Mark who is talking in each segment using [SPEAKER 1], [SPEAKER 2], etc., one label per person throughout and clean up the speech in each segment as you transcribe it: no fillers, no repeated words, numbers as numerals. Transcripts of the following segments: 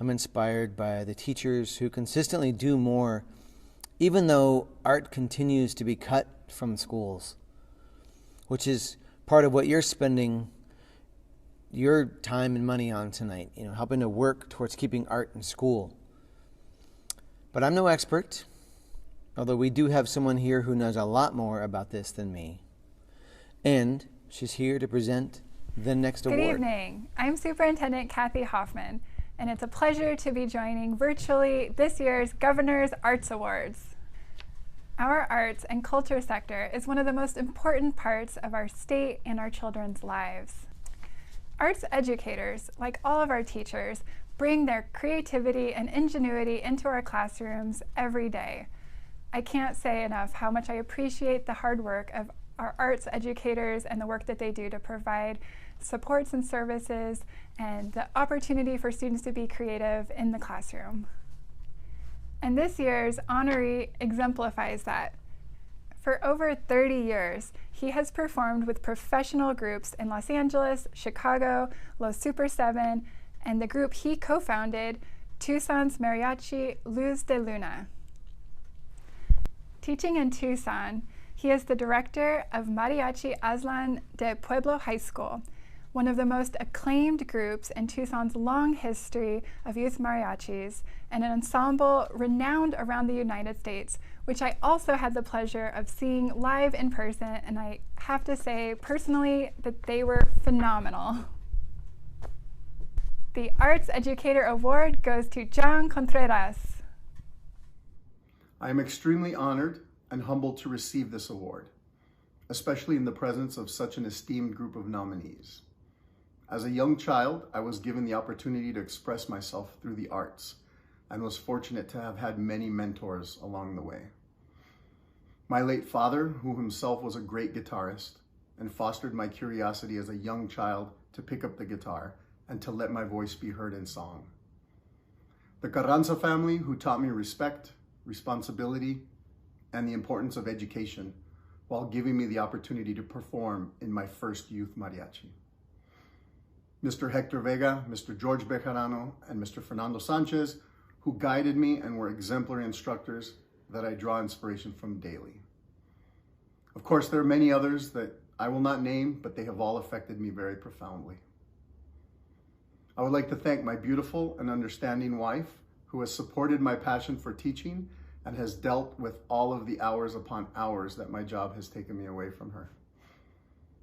[SPEAKER 1] I'm inspired by the teachers who consistently do more, even though art continues to be cut from schools, which is part of what you're spending your time and money on tonight, helping to work towards keeping art in school. But I'm no expert, although we do have someone here who knows a lot more about this than me. And she's here to present the next award.
[SPEAKER 2] Good evening. I'm Superintendent Kathy Hoffman, and it's a pleasure to be joining virtually this year's Governor's Arts Awards. Our arts and culture sector is one of the most important parts of our state and our children's lives. Arts educators, like all of our teachers, bring their creativity and ingenuity into our classrooms every day. I can't say enough how much I appreciate the hard work of our arts educators and the work that they do to provide supports and services and the opportunity for students to be creative in the classroom. And this year's honoree exemplifies that. For over 30 years, he has performed with professional groups in Los Angeles, Chicago, Los Super 7, and the group he co-founded, Tucson's Mariachi Luz de Luna. Teaching in Tucson, he is the director of Mariachi Aztlan de Pueblo High School, one of the most acclaimed groups in Tucson's long history of youth mariachis, and an ensemble renowned around the United States, which I also had the pleasure of seeing live in person, and I have to say personally that they were phenomenal. The Arts Educator Award goes to John Contreras.
[SPEAKER 3] I am extremely honored and humbled to receive this award, especially in the presence of such an esteemed group of nominees. As a young child, I was given the opportunity to express myself through the arts and was fortunate to have had many mentors along the way. My late father, who himself was a great guitarist and fostered my curiosity as a young child to pick up the guitar and to let my voice be heard in song. The Carranza family, who taught me respect, responsibility, and the importance of education while giving me the opportunity to perform in my first youth mariachi. Mr. Hector Vega, Mr. George Bejarano, and Mr. Fernando Sanchez, who guided me and were exemplary instructors that I draw inspiration from daily. Of course, there are many others that I will not name, but they have all affected me very profoundly. I would like to thank my beautiful and understanding wife, who has supported my passion for teaching and has dealt with all of the hours upon hours that my job has taken me away from her.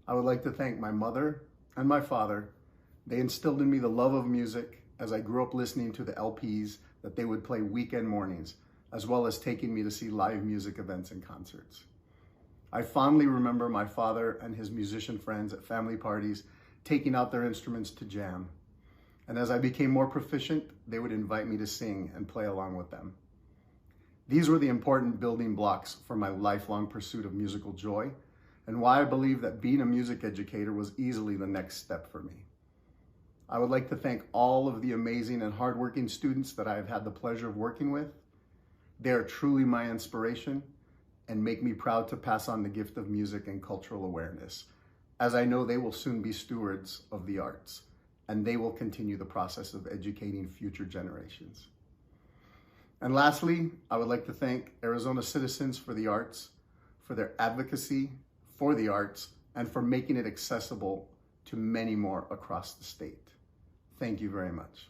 [SPEAKER 3] I would like to thank my mother and my father. They instilled in me the love of music as I grew up listening to the LPs that they would play weekend mornings, as well as taking me to see live music events and concerts. I fondly remember my father and his musician friends at family parties taking out their instruments to jam. And as I became more proficient, they would invite me to sing and play along with them. These were the important building blocks for my lifelong pursuit of musical joy, and why I believe that being a music educator was easily the next step for me. I would like to thank all of the amazing and hardworking students that I have had the pleasure of working with. They are truly my inspiration and make me proud to pass on the gift of music and cultural awareness, as I know they will soon be stewards of the arts, and they will continue the process of educating future generations. And lastly, I would like to thank Arizona citizens for the arts, for their advocacy for the arts, and for making it accessible to many more across the state. Thank you very much.